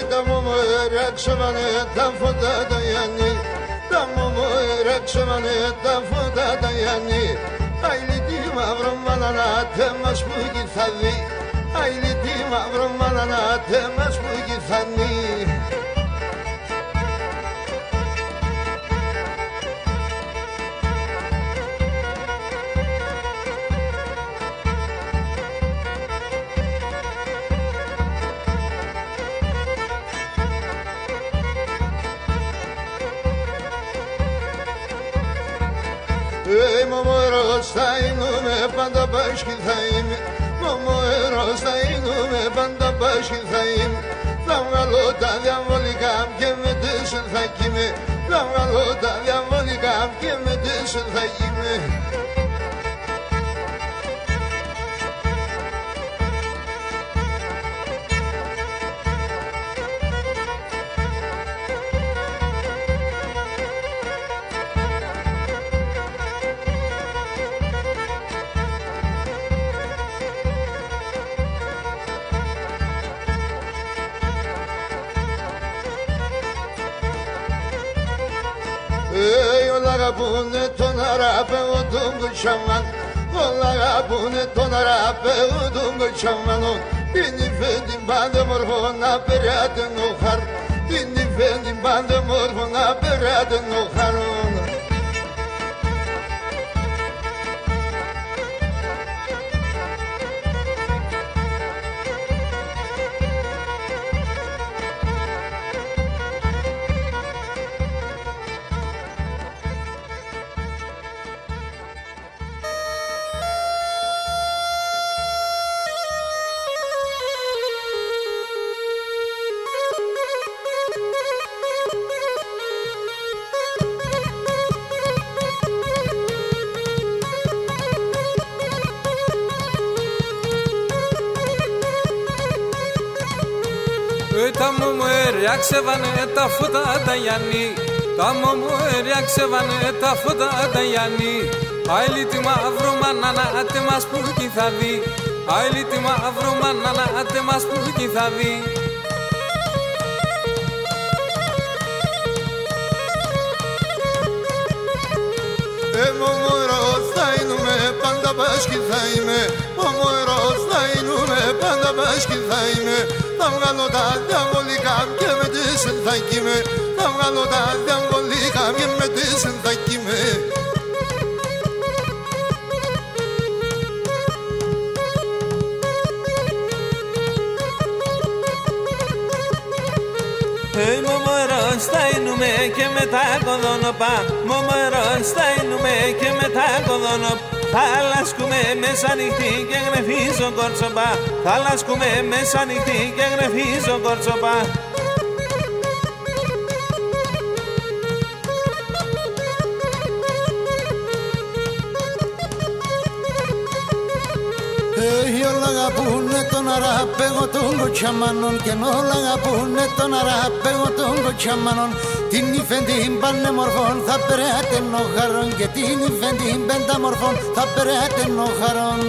Τα μου ράξαβανε τα φώτα τα Γιάννη, τα μου ράξαβανε τα φώτα τα Γιάννη. Άιλι τι μαύρο μάνανα τε μας που εκεί θα δει, άιλι τι μαύρο μάνανα τε μας που εκεί θα δει. Μωμοερός θα είμαι, πάντα πάσχη θα είμαι. Μωμοερός θα είμαι, πάντα πάσχη θα είμαι. Θα βγάλω τα διαβολικά και με τέσσερ θα κοιμαι. Θα βγάλω τα διαβολικά και με τέσσερ θα κοιμαι. Όλα αγαπούνε τον αράπεγο τον κοτσαμάν, όλα αγαπούνε τον αράπεγο τον κοτσαμάνο. Την υφέ την πάντα μορφό να περάτε νοχάρ, την υφέ την πάντα μορφό να περάτε νοχάρον. Τα μωμοέρια ξεβάνε τα φώτα τα Γιάννη, τα μωμοέρια ξεβάνε τα φώτα τα Γιάννη. Άιλι τι μαύρο μάνανα τε μας που εκεί θα δει, άιλι τι μαύρο μάνανα τε μας που εκεί θα δει. Μωμοερός θα είμαι, πάντα πάσχη θα είμαι. Μωμοερός θα είμαι, πάντα πάσχη θα είμαι. Θα βγάλω τα διαβολικά και με τέσσερ θα κοιμαι. Θα βγάλω τα διαβολικά και με τέσσερ θα κοιμαι. Μωμοερός θα είμαι και μετά κοδόνοπα, μωμοερός θα είμαι και μετά κοδόνοπα. Θα λάσκουμε μέσα νυχτή και γνεφίζω κορτσοπά, θα λάσκουμε μέσα νυχτή και γνεφίζω κορτσοπά. Όλα αγαπούνε τον αράπεγο των κοτσαμάνων και όλα αγαπούνε τον αράπεγο των κοτσαμάνων. Την υφέν την πανέμορφων θα περάτε νοχαρών και την υφέν την πενταμορφών θα περάτε νοχαρών.